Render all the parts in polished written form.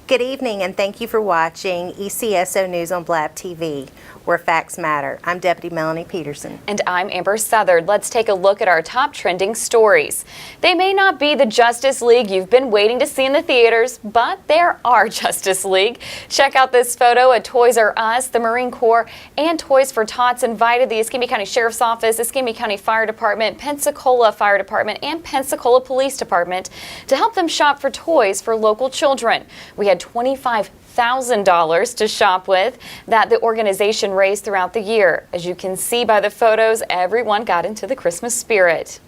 Good evening, and thank you for watching ECSO News on Blab TV, where facts matter. I'm Deputy Melanie Peterson. And I'm Amber Southard. Let's take a look at our top trending stories. They may not be the Justice League you've been waiting to see in the theaters, but there are Justice League. Check out this photo at Toys R Us. The Marine Corps and Toys for Tots invited the Escambia County Sheriff's Office, Escambia County Fire Department, Pensacola Fire Department, and Pensacola Police Department to help them shop for toys for local children. We had $25,000 to shop with that the organization raised throughout the year. As you can see by the photos, everyone got into the Christmas spirit.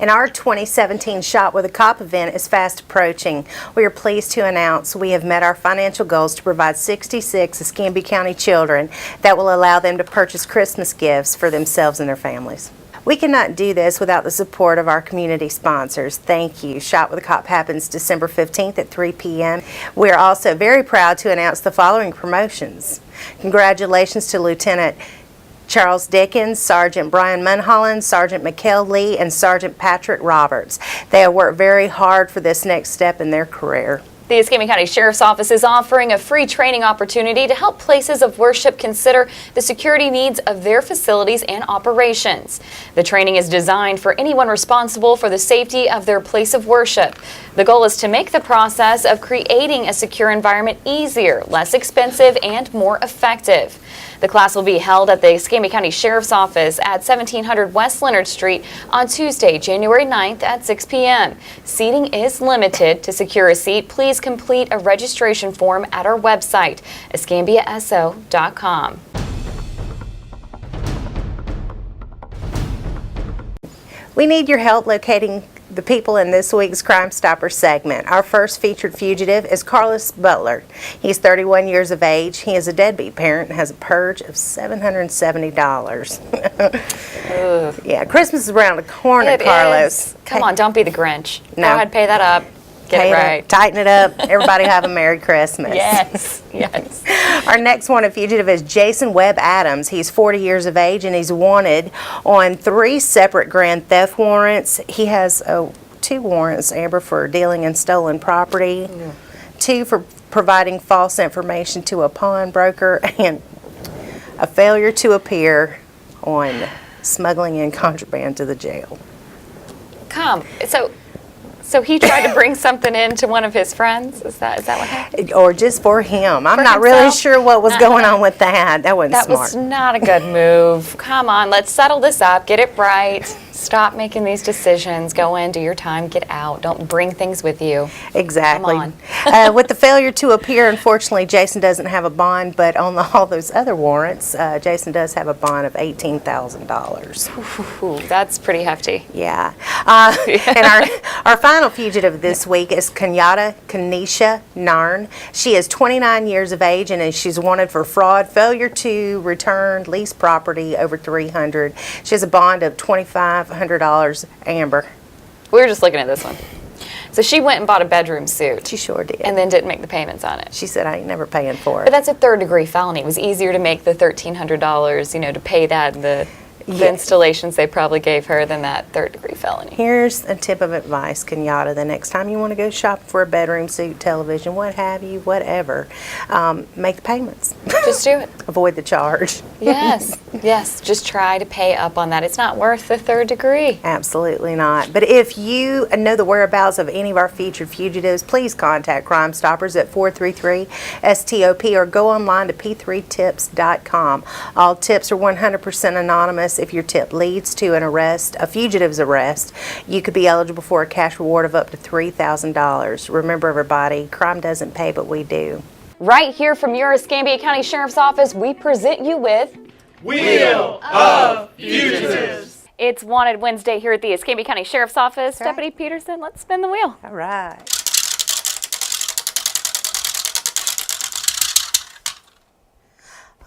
And our 2017 Shop with a Cop event is fast approaching. We are pleased to announce we have met our financial goals to provide 66 Escambia County children that will allow them to purchase Christmas gifts for themselves and their families. We cannot do this without the support of our community sponsors. Thank you. Shop with a Cop happens December 15th at 3 p.m. We are also very proud to announce the following promotions. Congratulations to Lieutenant Charles Dickens, Sergeant Brian Munholland, Sergeant Mikhail Lee, and Sergeant Patrick Roberts. They have worked very hard for this next step in their career. The Escambia County Sheriff's Office is offering a free training opportunity to help places of worship consider the security needs of their facilities and operations. The training is designed for anyone responsible for the safety of their place of worship. The goal is to make the process of creating a secure environment easier, less expensive, and more effective. The class will be held at the Escambia County Sheriff's Office at 1700 West Leonard Street on Tuesday, January 9th at 6 p.m. Seating is limited. To secure a seat, please complete a registration form at our website, escambiaso.com. We need your help locating the people in this week's Crime Stopper segment. Our first featured fugitive is Carlos Butler. He's 31 years of age. He is a deadbeat parent and has a purge of $770. Yeah, Christmas is around the corner, Carlos. Come on, don't be the Grinch. No. Go ahead, pay that up. Get it right. Tighten it up. Everybody have a Merry Christmas. Yes, yes. Our next wanted fugitive is Jason Webb Adams. He's 40 years of age and he's wanted on 3 separate grand theft warrants. He has 2 warrants, Amber, for dealing in stolen property, 2 for providing false information to a pawnbroker, and a failure to appear on smuggling in contraband to the jail. So he tried to bring something in to one of his friends? Is that what happened? Or just for him. I'm for not himself? really sure what was going on with that. That wasn't smart. That was not a good move. Come on, let's settle this up. Get it right. Stop making these decisions. Go in, do your time, get out. Don't bring things with you. Exactly. Come on. With the failure to appear, unfortunately, Jason doesn't have a bond, but on all those other warrants, Jason does have a bond of $18,000. Ooh, that's pretty hefty. Yeah. And our final fugitive this week is Kanisha Narn. She is 29 years of age and she's wanted for fraud, failure to return leased property over $300. She has a bond of $2,500. Amber. We were just looking at this one. So she went and bought a bedroom suit. She sure did. And then didn't make the payments on it. She said, I ain't never paying for it. But that's a third-degree felony. It was easier to make the $1,300, to pay that the installations they probably gave her than that third-degree felony. Here's a tip of advice, Kenyatta. The next time you want to go shop for a bedroom suit, television, what have you, whatever, make the payments. Just do it. Avoid the charge. Yes, yes. Just try to pay up on that. It's not worth the third degree. Absolutely not. But if you know the whereabouts of any of our featured fugitives, please contact Crime Stoppers at 433-STOP or go online to p3tips.com. All tips are 100% anonymous. If your tip leads to an arrest, a fugitive's arrest, you could be eligible for a cash reward of up to $3,000. Remember, everybody, crime doesn't pay, but we do. Right here from your Escambia County Sheriff's Office, we present you with Wheel of Fugitives. It's Wanted Wednesday here at the Escambia County Sheriff's Office. Right. Deputy Peterson, let's spin the wheel. All right.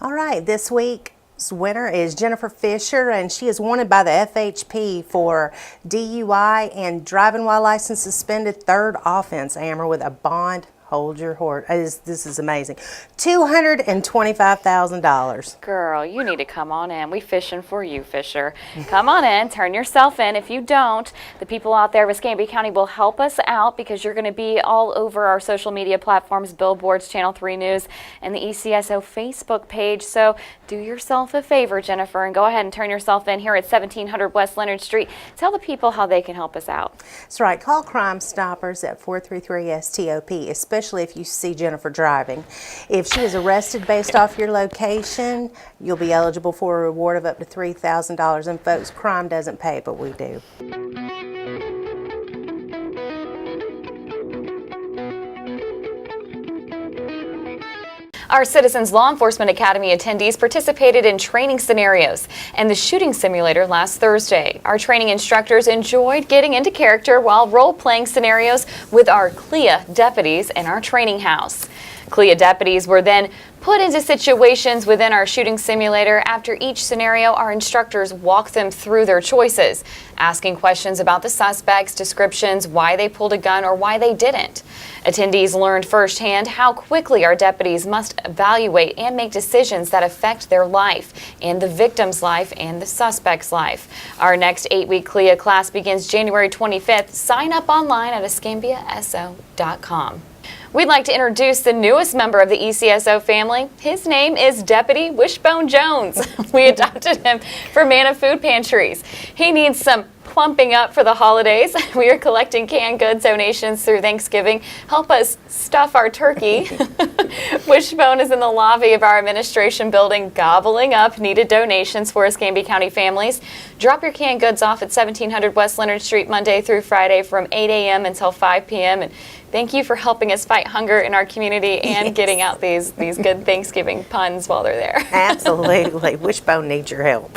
All right, this week's winner is Jennifer Fisher, and she is wanted by the FHP for DUI and driving while license suspended, third offense, Amber, with a bond Hold your horse. This is amazing. $225,000. Girl, you need to come on in. We fishing for you, Fisher. Come on in, turn yourself in. If you don't, the people out there of Escambia County will help us out because you're going to be all over our social media platforms, billboards, Channel 3 News, and the ECSO Facebook page. So do yourself a favor, Jennifer, and go ahead and turn yourself in here at 1700 West Leonard Street. Tell the people how they can help us out. That's right. Call Crime Stoppers at 433-STOP, especially if you see Jennifer driving. If she is arrested based off your location, you'll be eligible for a reward of up to $3,000. And folks, crime doesn't pay, but we do. Our Citizens Law Enforcement Academy attendees participated in training scenarios and the shooting simulator last Thursday. Our training instructors enjoyed getting into character while role-playing scenarios with our CLEA deputies in our training house. CLEA deputies were then put into situations within our shooting simulator. After each scenario, our instructors walk them through their choices, asking questions about the suspects, descriptions, why they pulled a gun or why they didn't. Attendees learned firsthand how quickly our deputies must evaluate and make decisions that affect their life, and the victim's life and the suspect's life. Our next 8-week CLEA class begins January 25th. Sign up online at escambiaso.com. We'd like to introduce the newest member of the ECSO family. His name is Deputy Wishbone Jones. We adopted him from Manna Food Pantries. He needs some plumping up for the holidays. We are collecting canned goods donations through Thanksgiving. Help us stuff our turkey. Wishbone is in the lobby of our administration building gobbling up needed donations for Escambia County families. Drop your canned goods off at 1700 West Leonard Street Monday through Friday from 8 a.m. until 5 p.m. And thank you for helping us fight hunger in our community and getting out these good Thanksgiving puns while they're there. Absolutely. Wishbone needs your help.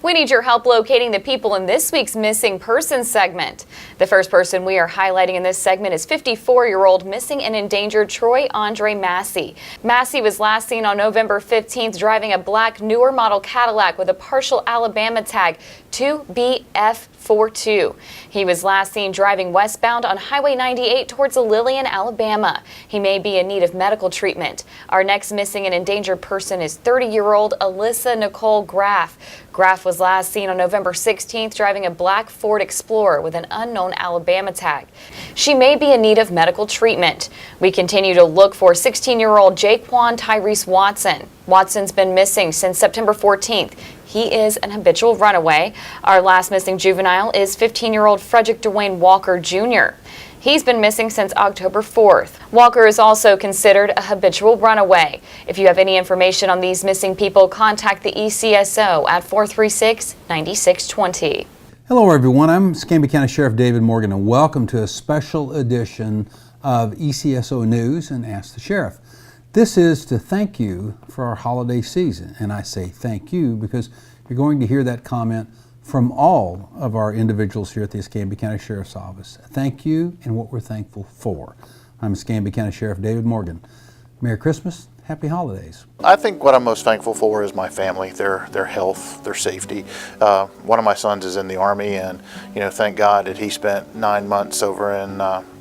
We need your help locating the people in this week's Missing Persons segment. The first person we are highlighting in this segment is 54-year-old missing and endangered Troy Andre Massey. Massey was last seen on November 15th driving a black newer model Cadillac with a partial Alabama tag 2BF42. He was last seen driving westbound on Highway 98 towards Lillian, Alabama. He may be in need of medical treatment. Our next missing and endangered person is 30-year-old Alyssa Nicole Graff. Graff was last seen on November 16th driving a black Ford Explorer with an unknown Alabama tag. She may be in need of medical treatment. We continue to look for 16-year-old Jaquan Tyrese Watson. Watson's been missing since September 14th. He is an habitual runaway. Our last missing juvenile is 15-year-old Frederick Dwayne Walker Jr. He's been missing since October 4th. Walker is also considered a habitual runaway. If you have any information on these missing people, contact the ECSO at 436-9620. Hello everyone, I'm Escambia County Sheriff David Morgan and welcome to a special edition of ECSO News and Ask the Sheriff. This is to thank you for our holiday season, and I say thank you because you're going to hear that comment from all of our individuals here at the Escambia County Sheriff's Office. Thank you and what we're thankful for. I'm Escambia County Sheriff David Morgan. Merry Christmas, Happy Holidays. I think what I'm most thankful for is my family, their health, their safety. One of my sons is in the Army, and thank God that he spent 9 months over in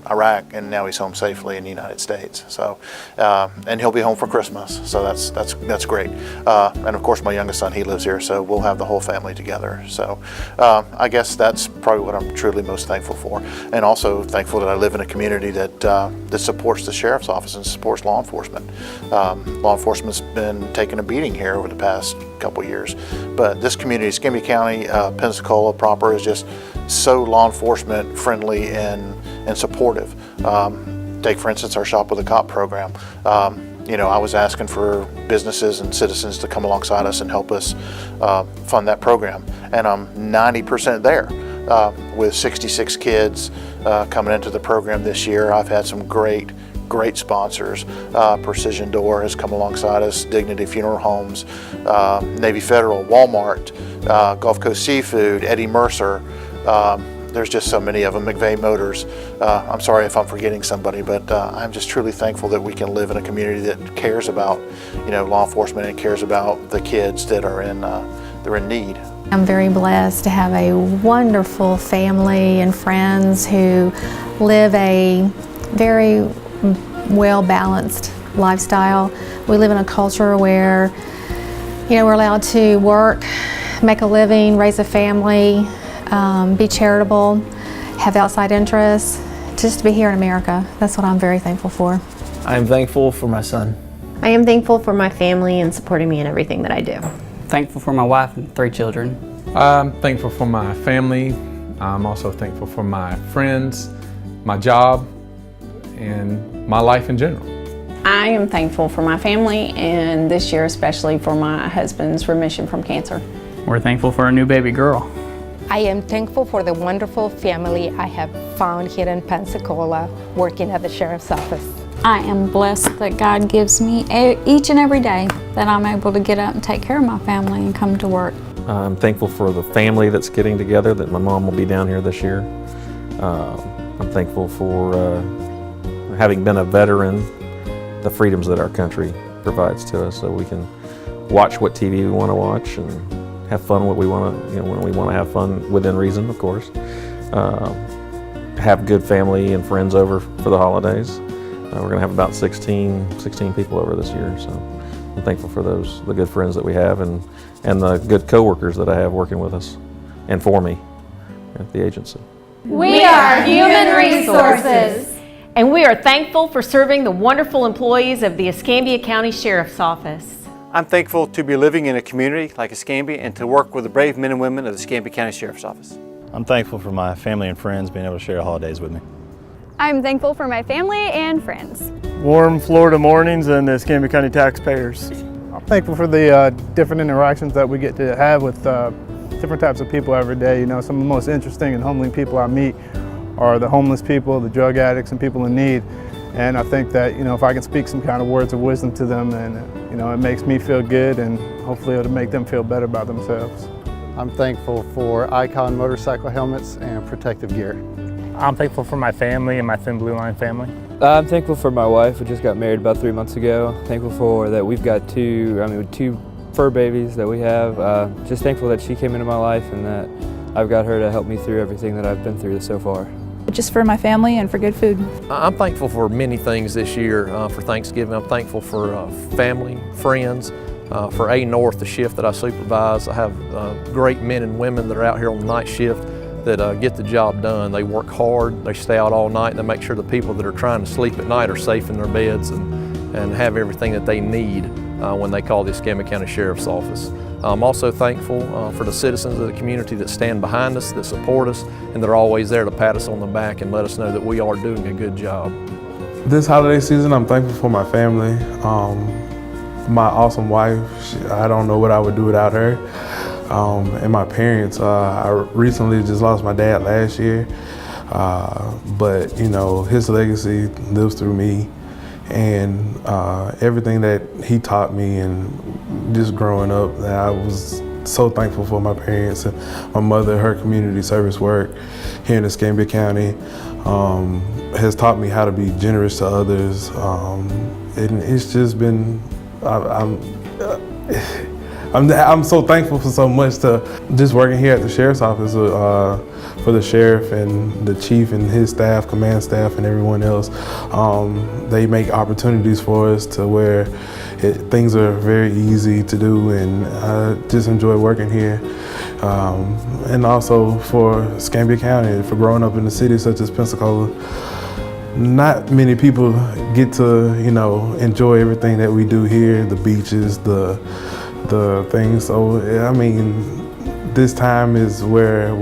Iraq, and now he's home safely in the United States. So, and he'll be home for Christmas. So that's great. And of course, my youngest son, he lives here, so we'll have the whole family together. So, I guess that's probably what I'm truly most thankful for, and also thankful that I live in a community that supports the sheriff's office and supports law enforcement. Law enforcement's been taking a beating here over the past couple years, but this community, Escambia County, Pensacola proper, is just so law enforcement friendly and supportive. Take for instance our Shop with a Cop program. I was asking for businesses and citizens to come alongside us and help us fund that program, and I'm 90% there. With 66 kids coming into the program this year, I've had some great sponsors. Precision Door has come alongside us, Dignity Funeral Homes, Navy Federal, Walmart, Gulf Coast Seafood, Eddie Mercer. There's just so many of them, McVeigh Motors. I'm sorry if I'm forgetting somebody, but I'm just truly thankful that we can live in a community that cares about law enforcement and cares about the kids that are in need. I'm very blessed to have a wonderful family and friends who live a very well-balanced lifestyle. We live in a culture where, we're allowed to work, make a living, raise a family, be charitable, have outside interests, just to be here in America. That's what I'm very thankful for. I am thankful for my son. I am thankful for my family and supporting me in everything that I do. Thankful for my wife and 3 children. I'm thankful for my family. I'm also thankful for my friends, my job, and my life in general. I am thankful for my family, and this year especially for my husband's remission from cancer. We're thankful for our new baby girl. I am thankful for the wonderful family I have found here in Pensacola working at the Sheriff's Office. I am blessed that God gives me each and every day that I'm able to get up and take care of my family and come to work. I'm thankful for the family that's getting together, that my mom will be down here this year. I'm thankful for having been a veteran, the freedoms that our country provides to us, so we can watch what TV we want to watch and have fun what we want to, when we want to have fun within reason, of course. Have good family and friends over for the holidays. We're going to have about 16 people over this year, so I'm thankful for the good friends that we have and the good coworkers that I have working with us and for me at the agency. We are Human Resources, and we are thankful for serving the wonderful employees of the Escambia County Sheriff's Office. I'm thankful to be living in a community like Escambia and to work with the brave men and women of the Escambia County Sheriff's Office. I'm thankful for my family and friends being able to share the holidays with me. I'm thankful for my family and friends. Warm Florida mornings and the Escambia County taxpayers. I'm thankful for the different interactions that we get to have with different types of people every day. Some of the most interesting and humbling people I meet are the homeless people, the drug addicts, and people in need. And I think that, if I can speak some kind of words of wisdom to them, and it makes me feel good, and hopefully it'll make them feel better about themselves. I'm thankful for Icon motorcycle helmets and protective gear. I'm thankful for my family and my Thin Blue Line family. I'm thankful for my wife. We just got married about 3 months ago. Thankful for that we've got two fur babies that we have. Just thankful that she came into my life and that I've got her to help me through everything that I've been through so far. Just for my family and for good food. I'm thankful for many things this year for Thanksgiving. I'm thankful for family, friends, for A North, the shift that I supervise. I have great men and women that are out here on the night shift that get the job done. They work hard, they stay out all night, and they make sure the people that are trying to sleep at night are safe in their beds and have everything that they need when they call the Escambia County Sheriff's Office. I'm also thankful for the citizens of the community that stand behind us, that support us, and that are always there to pat us on the back and let us know that we are doing a good job. This holiday season, I'm thankful for my family, my awesome wife. I don't know what I would do without her, and my parents. I recently just lost my dad last year, but his legacy lives through me, and everything that he taught me and just growing up, that I was so thankful for my parents and my mother. Her community service work here in Escambia County has taught me how to be generous to others, and it's just been, I'm so thankful for so much to just working here at the Sheriff's Office for the Sheriff and the Chief and his staff, command staff, and everyone else. They make opportunities for us to where things are very easy to do, and I just enjoy working here. And also for Escambia County, for growing up in a city such as Pensacola. Not many people get to, enjoy everything that we do here, the beaches, the things. So, I mean, this time is where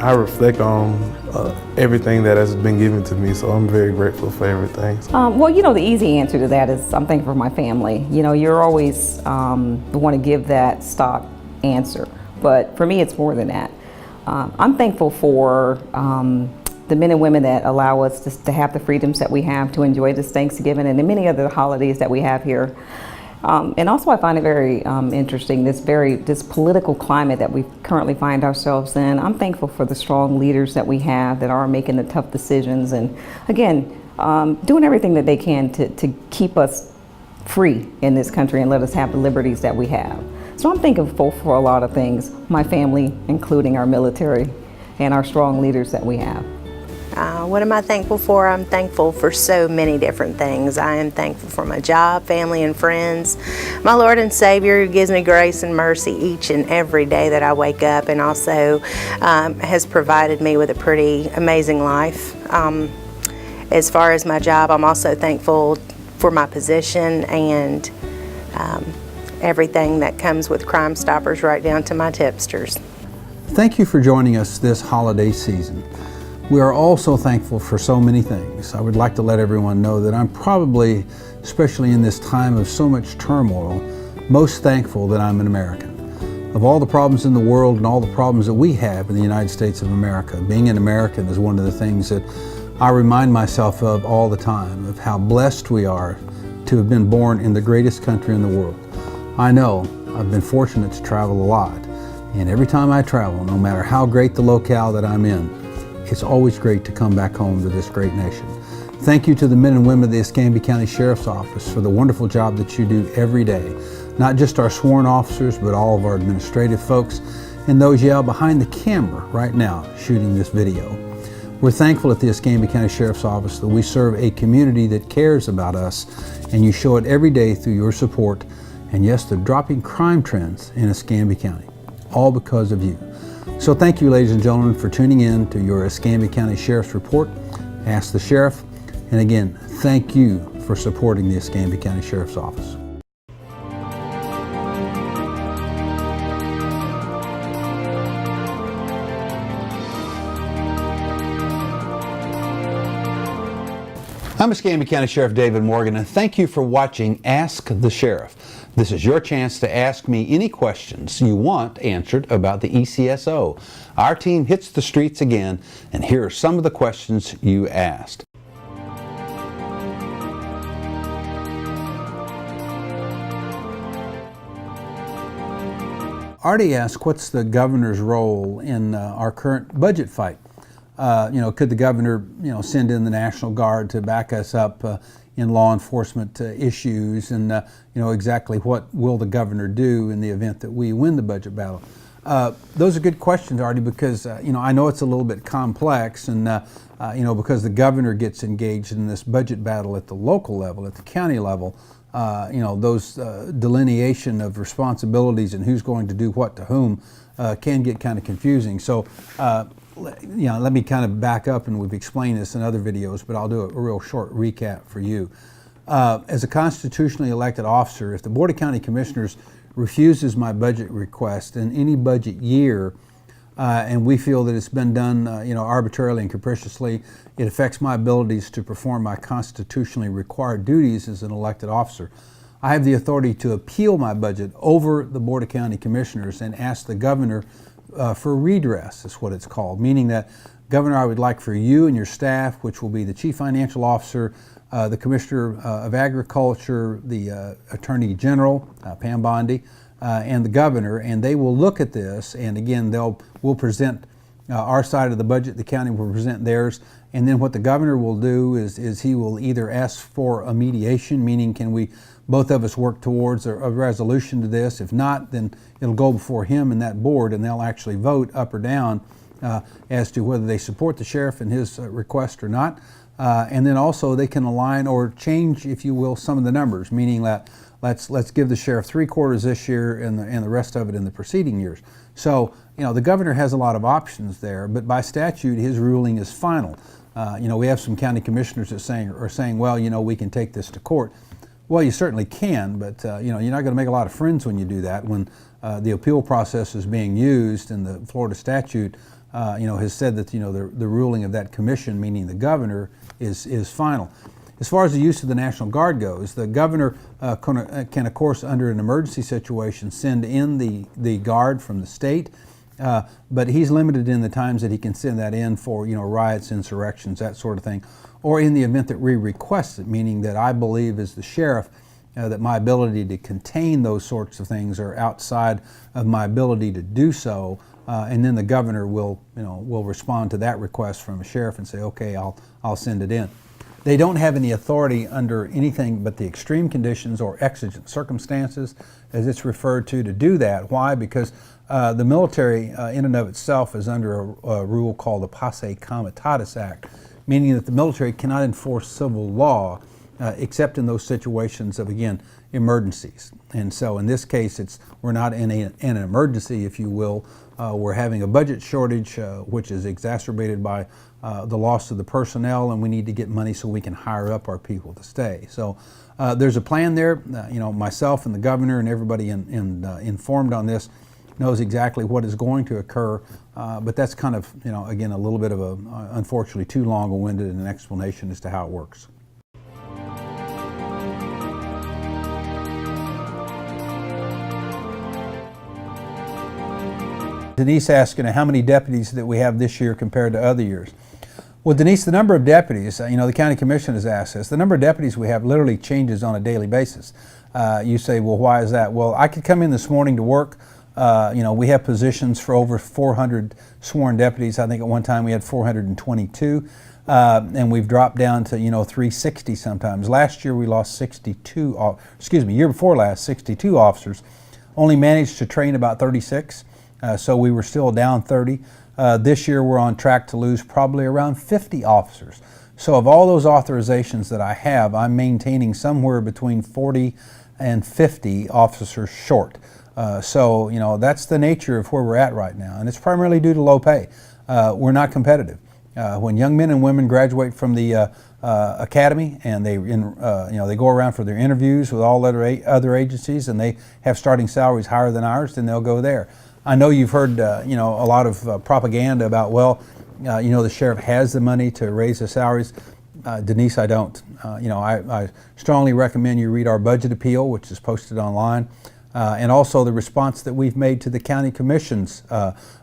I reflect on everything that has been given to me, so I'm very grateful for everything. Well, the easy answer to that is I'm thankful for my family. You're always want to give that stock answer, but for me it's more than that. I'm thankful for the men and women that allow us to have the freedoms that we have to enjoy this Thanksgiving and the many other holidays that we have here. And also I find it very interesting, this political climate that we currently find ourselves in. I'm thankful for the strong leaders that we have that are making the tough decisions and, again, doing everything that they can to keep us free in this country and let us have the liberties that we have. So I'm thankful for a lot of things, my family, including our military and our strong leaders that we have. What am I thankful for? I'm thankful for so many different things. I am thankful for my job, family, and friends. My Lord and Savior, who gives me grace and mercy each and every day that I wake up, and also has provided me with a pretty amazing life. As far as my job, I'm also thankful for my position and everything that comes with Crime Stoppers, right down to my tipsters. Thank you for joining us this holiday season. We are also thankful for so many things. I would like to let everyone know that I'm probably, especially in this time of so much turmoil, most thankful that I'm an American. Of all the problems in the world and all the problems that we have in the United States of America, being an American is one of the things that I remind myself of all the time, of how blessed we are to have been born in the greatest country in the world. I know I've been fortunate to travel a lot, and every time I travel, no matter how great the locale that I'm in, it's always great to come back home to this great nation. Thank you to the men and women of the Escambia County Sheriff's Office for the wonderful job that you do every day. Not just our sworn officers, but all of our administrative folks and those behind the camera right now shooting this video. We're thankful at the Escambia County Sheriff's Office that we serve a community that cares about us, and you show it every day through your support and yes, the dropping crime trends in Escambia County, all because of you. So thank you, ladies and gentlemen, for tuning in to your Escambia County Sheriff's Report, Ask the Sheriff, and again, thank you for supporting the Escambia County Sheriff's Office. I'm Escambia County Sheriff David Morgan, and thank you for watching Ask the Sheriff. This is your chance to ask me any questions you want answered about the ECSO. Our team hits the streets again, and here are some of the questions you asked. Artie asked, what's the governor's role in our current budget fight? Could the governor, send in the National Guard to back us up in law enforcement issues, and exactly what will the governor do in the event that we win the budget battle? Those are good questions, Artie, because I know it's a little bit complex, and because the governor gets engaged in this budget battle at the local level, at the county level, those delineation of responsibilities and who's going to do what to whom can get kind of confusing. So. Let me kind of back up, and we've explained this in other videos, but I'll do a real short recap for you. As a constitutionally elected officer, if the Board of County Commissioners refuses my budget request in any budget year, and we feel that it's been done arbitrarily and capriciously, it affects my abilities to perform my constitutionally required duties as an elected officer. I have the authority to appeal my budget over the Board of County Commissioners and ask the governor for redress, is what it's called, meaning that, Governor, I would like for you and your staff, which will be the Chief Financial Officer, the Commissioner of Agriculture, the Attorney General, Pam Bondi, and the Governor, and they will look at this, and again, we'll present our side of the budget, the county will present theirs, and then what the Governor will do is he will either ask for a mediation, meaning can we both of us work towards a resolution to this. If not, then it'll go before him and that board, and they'll actually vote up or down as to whether they support the sheriff and his request or not. And then also they can align or change, if you will, some of the numbers, meaning that let's give the sheriff 3/4 this year and the rest of it in the preceding years. So the governor has a lot of options there, but by statute his ruling is final. We have some county commissioners that are saying, well, we can take this to court. Well, you certainly can, but you're not going to make a lot of friends when you do that. When the appeal process is being used, and the Florida statute, has said that the ruling of that commission, meaning the governor, is final. As far as the use of the National Guard goes, the governor can, of course, under an emergency situation, send in the guard from the state, but he's limited in the times that he can send that in for riots, insurrections, that sort of thing. Or in the event that we request it, meaning that I believe as the sheriff that my ability to contain those sorts of things are outside of my ability to do so, and then the governor will respond to that request from a sheriff and say, okay, I'll send it in. They don't have any authority under anything but the extreme conditions or exigent circumstances, as it's referred to do that. Why? Because the military in and of itself is under a rule called the Posse Comitatus Act, meaning that the military cannot enforce civil law except in those situations of, again, emergencies. And so in this case, we're not in an emergency, if you will. We're having a budget shortage, which is exacerbated by the loss of the personnel, and we need to get money so we can hire up our people to stay. So there's a plan there. Myself and the governor and everybody informed on this knows exactly what is going to occur, but that's kind of, again, a little bit of unfortunately, too long-winded an explanation as to how it works. Denise asked, how many deputies that we have this year compared to other years? Well, Denise, the number of deputies, the county commission has asked us, the number of deputies we have literally changes on a daily basis. You say, well, why is that? Well, I could come in this morning to work. We have positions for over 400 sworn deputies. I think at one time we had 422, and we've dropped down to 360 sometimes. Last year we lost 62. Year before last, 62 officers. Only managed to train about 36, so we were still down 30. This year we're on track to lose probably around 50 officers. So of all those authorizations that I have, I'm maintaining somewhere between 40 and 50 officers short. So that's the nature of where we're at right now, and it's primarily due to low pay. We're not competitive. When young men and women graduate from the academy and they go around for their interviews with all other agencies, and they have starting salaries higher than ours, then they'll go there. I know you've heard a lot of propaganda about, well, the sheriff has the money to raise the salaries. Denise, I don't. I strongly recommend you read our budget appeal, which is posted online. And also the response that we've made to the county commission's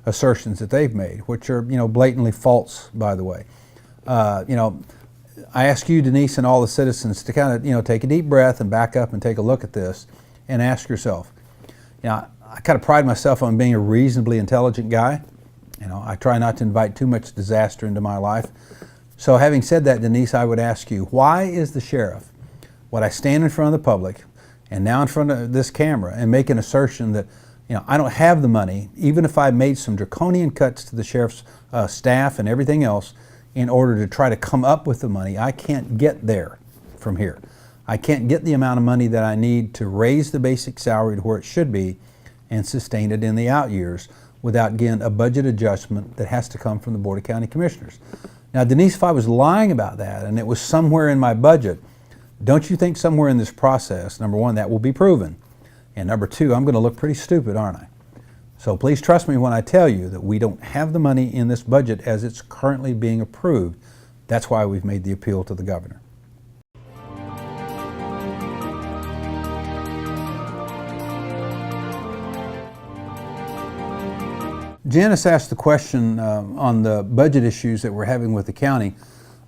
assertions that they've made, which are blatantly false, by the way. I ask you, Denise, and all the citizens to kind of take a deep breath and back up and take a look at this and ask yourself. I kind of pride myself on being a reasonably intelligent guy. I try not to invite too much disaster into my life. So having said that, Denise, I would ask you, why is the sheriff, when I stand in front of the public and now in front of this camera and make an assertion that, I don't have the money, even if I made some draconian cuts to the sheriff's staff and everything else in order to try to come up with the money, I can't get there from here. I can't get the amount of money that I need to raise the basic salary to where it should be and sustain it in the out years without, again, a budget adjustment that has to come from the Board of County Commissioners. Now, Denise, if I was lying about that and it was somewhere in my budget, don't you think somewhere in this process, number one, that will be proven, and number two, I'm going to look pretty stupid, aren't I? So please trust me when I tell you that we don't have the money in this budget as it's currently being approved. That's why we've made the appeal to the governor. Janice asked the question on the budget issues that we're having with the county.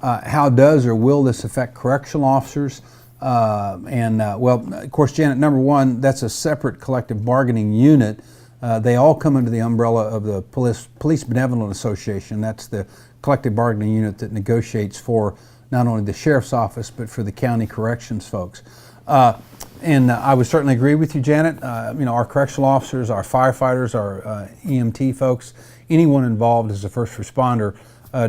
How does or will this affect correctional officers? Well, of course, Janet, number one, that's a separate collective bargaining unit. They all come under the umbrella of the Police Benevolent Association. That's the collective bargaining unit that negotiates for not only the sheriff's office, but for the county corrections folks. And I would certainly agree with you, Janet. Our correctional officers, our firefighters, our EMT folks, anyone involved as a first responder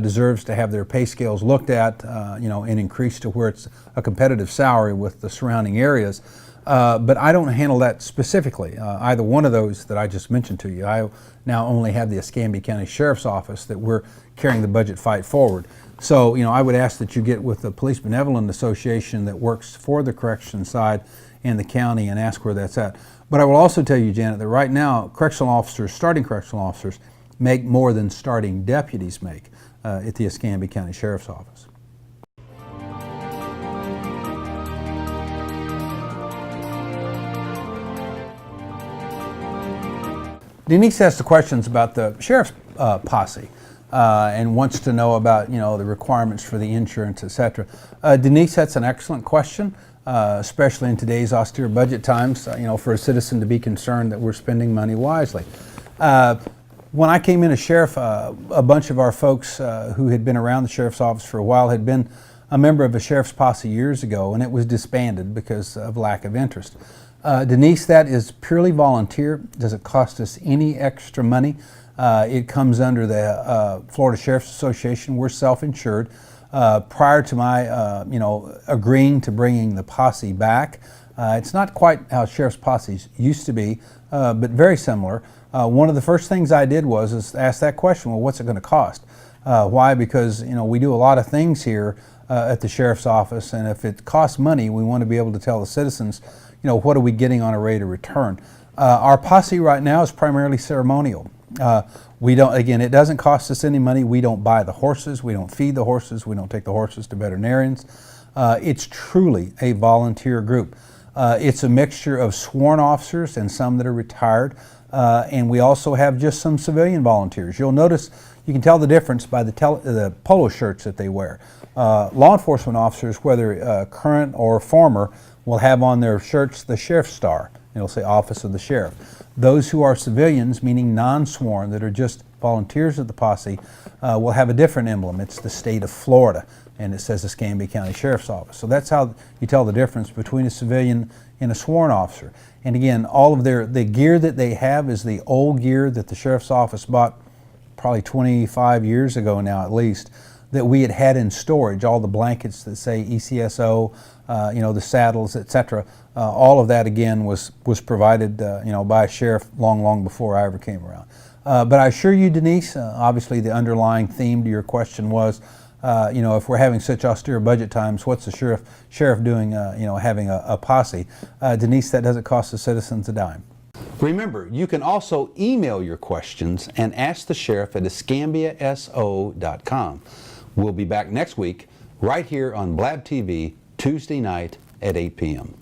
deserves to have their pay scales looked at, and increased to where it's a competitive salary with the surrounding areas. But I don't handle that specifically, either one of those that I just mentioned to you. I now only have the Escambia County Sheriff's Office that we're carrying the budget fight forward. So, I would ask that you get with the Police Benevolent Association that works for the correction side and the county and ask where that's at. But I will also tell you, Janet, that right now, starting correctional officers, make more than starting deputies make at the Escambia County Sheriff's Office. Denise asked the questions about the sheriff's posse and wants to know about the requirements for the insurance, etc. Denise, that's an excellent question, especially in today's austere budget times. For a citizen to be concerned that we're spending money wisely. When I came in as sheriff, a bunch of our folks who had been around the sheriff's office for a while had been a member of a sheriff's posse years ago, and it was disbanded because of lack of interest. Denise, that is purely volunteer. Doesn't cost us any extra money. It comes under the Florida Sheriff's Association. We're self-insured. Prior to my, agreeing to bringing the posse back, it's not quite how sheriff's posses used to be, but very similar. One of the first things I did was ask that question, well, what's it going to cost? Why? Because, we do a lot of things here at the sheriff's office, and if it costs money, we want to be able to tell the citizens, what are we getting on a rate of return? Our posse right now is primarily ceremonial. We don't, again, it doesn't cost us any money. We don't buy the horses. We don't feed the horses. We don't take the horses to veterinarians. It's truly a volunteer group. It's a mixture of sworn officers and some that are retired. And we also have just some civilian volunteers. You'll notice, you can tell the difference by the polo shirts that they wear. Law enforcement officers, whether current or former, will have on their shirts the sheriff's star. It'll say Office of the Sheriff. Those who are civilians, meaning non-sworn, that are just volunteers of the posse, will have a different emblem. It's the state of Florida, and it says Escambia County Sheriff's Office. So that's how you tell the difference between a civilian and a sworn officer. And again, all of the gear that they have is the old gear that the Sheriff's Office bought probably 25 years ago now at least, that we had in storage. All the blankets that say ECSO, the saddles, etc. All of that again was provided by a sheriff long before I ever came around. But I assure you, Denise, obviously the underlying theme to your question was, if we're having such austere budget times, what's the sheriff doing, having a posse? Denise, that doesn't cost the citizens a dime. Remember, you can also email your questions and ask the sheriff at escambiaso.com. We'll be back next week right here on Blab TV Tuesday night at 8 p.m.